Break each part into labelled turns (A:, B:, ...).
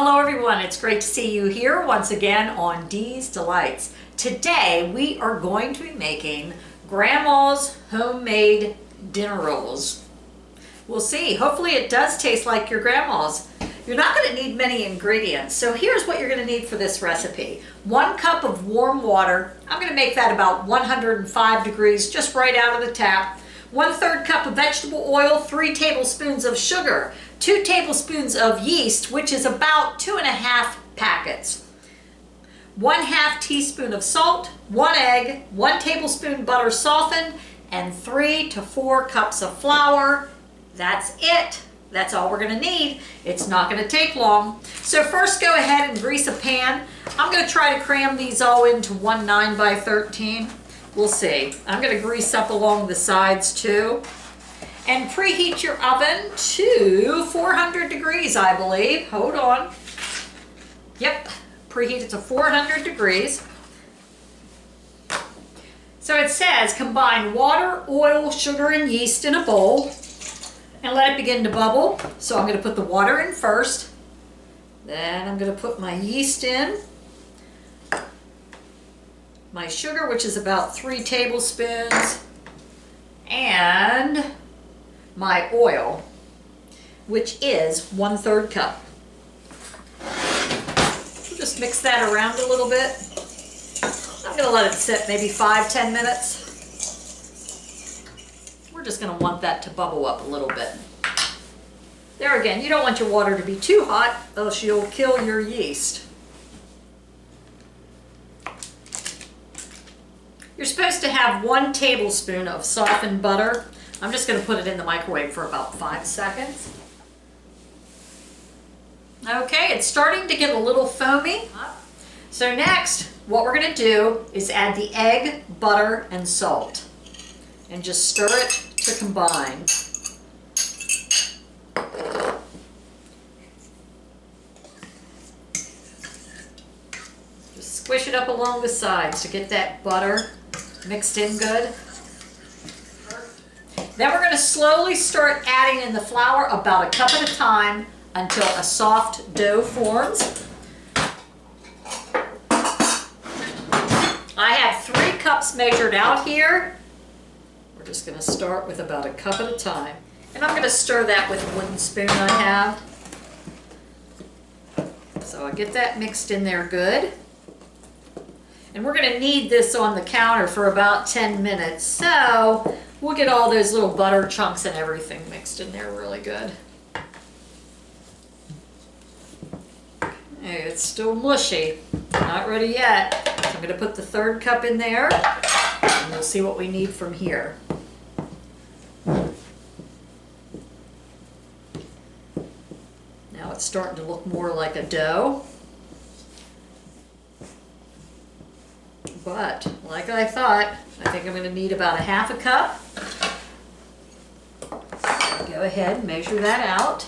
A: Hello everyone, it's great to see you here once again on Dee's Delights. Today we are going to be making Grandma's homemade dinner rolls. We'll see, hopefully it does taste like your grandma's. You're not going to need many ingredients, so here's what you're going to need for this recipe. 1 cup of warm water. I'm going to make that about 105 degrees, just right out of the tap. 1/3 cup of vegetable oil, 3 tablespoons of sugar, 2 tablespoons of yeast, which is about 2½ packets. 1/2 teaspoon of salt, 1 egg, 1 tablespoon butter softened, and 3 to 4 cups of flour. That's it. That's all we're going to need. It's not going to take long. So first go ahead and grease a pan. I'm going to try to cram these all into one 9x13. We'll see. I'm going to grease up along the sides too. And preheat your oven to 400 degrees, I believe. Hold on. Yep, preheat it to 400 degrees. So it says combine water, oil, sugar, and yeast in a bowl and let it begin to bubble. So I'm going to put the water in first. Then I'm going to put my yeast in. My sugar, which is about 3 tablespoons. And my oil, which is 1/3 cup. Just mix that around a little bit. I'm going to let it sit maybe 5-10 minutes. We're just going to want that to bubble up a little bit. There again, you don't want your water to be too hot, else you'll kill your yeast. You're supposed to have 1 tablespoon of softened butter. I'm just going to put it in the microwave for about 5 seconds. Okay, it's starting to get a little foamy. So next, what we're going to do is add the egg, butter, and salt. And just stir it to combine. Just squish it up along the sides to get that butter mixed in good. Then we're going to slowly start adding in the flour about a cup at a time until a soft dough forms. I have 3 cups measured out here. We're just going to start with about a cup at a time. And I'm going to stir that with a wooden spoon I have. So I get that mixed in there good. And we're going to knead this on the counter for about 10 minutes. So we'll get all those little butter chunks and everything mixed in there really good. Hey, it's still mushy. Not ready yet. So I'm going to put the 3rd cup in there and we'll see what we need from here. Now it's starting to look more like a dough. But, like I thought, I think I'm going to need about 1/2 cup. Go ahead and measure that out.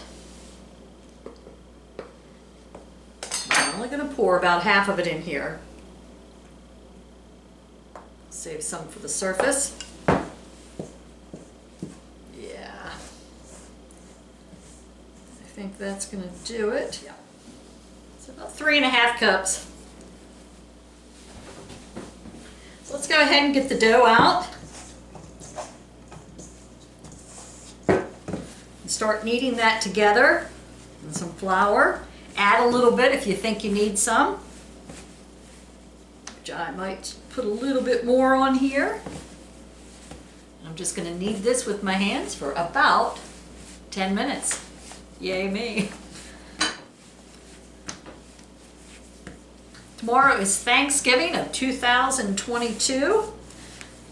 A: I'm only going to pour about half of it in here. Save some for the surface. Yeah. I think that's going to do it. Yeah. It's about 3½ cups. Let's go ahead and get the dough out and start kneading that together. And some flour. Add a little bit if you think you need some, which I might put a little bit more on here. I'm just going to knead this with my hands for about 10 minutes. Yay me. Tomorrow is Thanksgiving of 2022.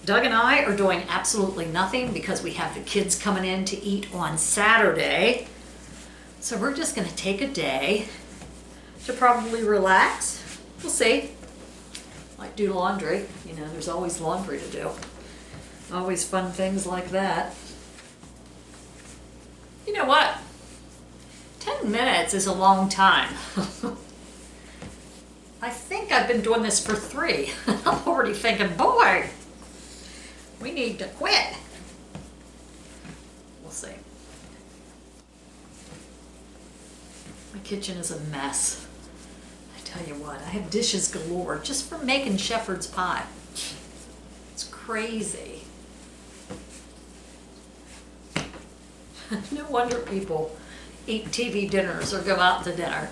A: Doug and I are doing absolutely nothing because we have the kids coming in to eat on Saturday. So we're just going to take a day to probably relax. We'll see. Might do laundry. You know, there's always laundry to do. Always fun things like that. You know what? 10 minutes is a long time. I think I've been doing this for 3. I'm already thinking, boy, we need to quit. We'll see. My kitchen is a mess. I tell you what, I have dishes galore just from making shepherd's pie. It's crazy. No wonder people eat TV dinners or go out to dinner.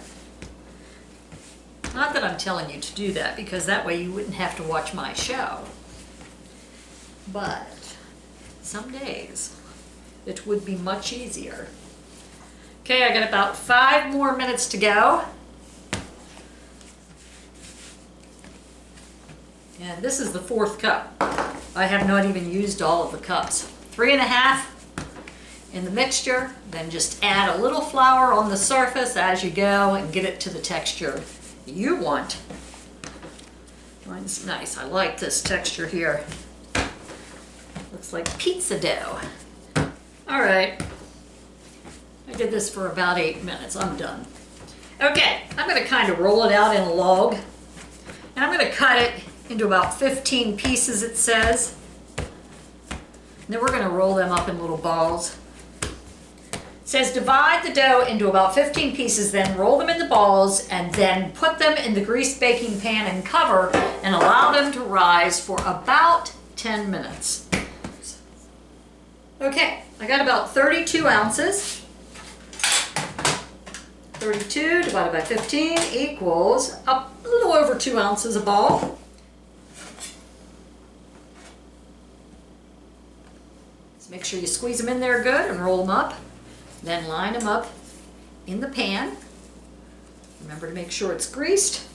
A: Not that I'm telling you to do that, because that way you wouldn't have to watch my show. But some days it would be much easier. Okay, I got about 5 more minutes to go. And this is the 4th cup. I have not even used all of the cups. 3½ in the mixture, then just add a little flour on the surface as you go and get it to the texture you want. Mine's nice. I like this texture here. Looks like pizza dough. All right. I did this for about 8 minutes. I'm done. Okay, I'm going to kind of roll it out in a log. And I'm going to cut it into about 15 pieces, it says. And then we're going to roll them up in little balls. It says divide the dough into about 15 pieces, then roll them into balls, and then put them in the greased baking pan and cover and allow them to rise for about 10 minutes. Okay, I got about 32 ounces. 32 divided by 15 equals a little over 2 ounces a ball. So make sure you squeeze them in there good and roll them up. Then line them up in the pan. Remember to make sure it's greased.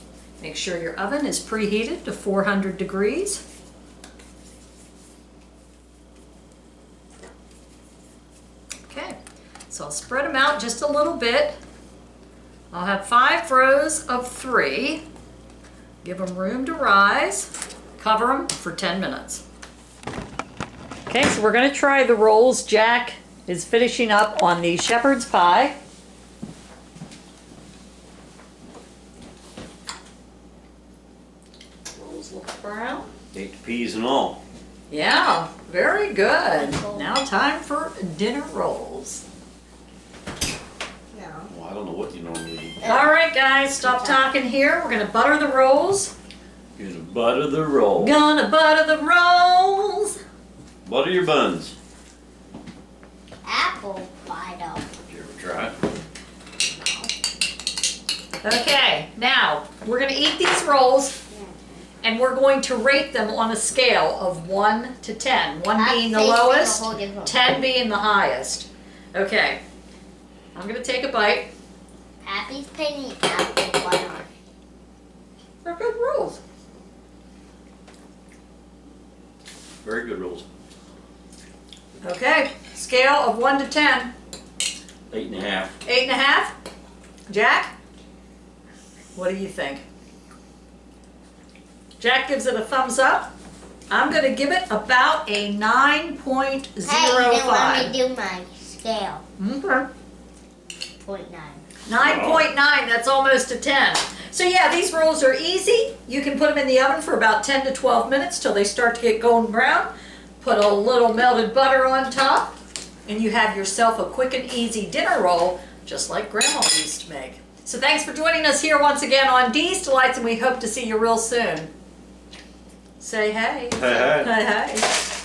A: Make sure your oven is preheated to 400 degrees. Okay, so I'll spread them out just a little bit. I'll have 5 rows of 3. Give them room to rise. Cover them for 10 minutes. Okay, so we're going to try the rolls. Jack is finishing up on the shepherd's pie. Rolls look brown.
B: Ate the peas and all.
A: Yeah, very good. Now time for dinner rolls.
B: Well, I don't know what you normally eat.
A: All right, guys, stop talking here. We're going to butter the rolls.
B: You're gonna butter the roll.
A: Gonna butter the rolls.
B: Butter your buns.
C: Apple pie dough.
B: Did you ever try it?
A: Okay, now we're going to eat these rolls and we're going to rate them on a scale of 1 to 10. 1 being the lowest, 10 being the highest. Okay, I'm going to take a bite.
C: Happy's picking apple butter.
A: They're good rolls.
B: Very good rolls.
A: Okay, scale of 1 to 10.
B: 8½.
A: 8½. Jack, what do you think? Jack gives it a thumbs up. I'm going to give it about a 9.05.
C: Hey, you didn't let me do my scale.
A: Okay.
C: 0.9.
A: 9.9, that's almost a 10. So yeah, these rolls are easy. You can put them in the oven for about 10 to 12 minutes till they start to get golden brown. Put a little melted butter on top, and you have yourself a quick and easy dinner roll, just like Grandma used to make. So thanks for joining us here once again on Dee's Delights, and we hope to see you real soon. Say hey.
B: Hey, hey.
A: Hey, hey.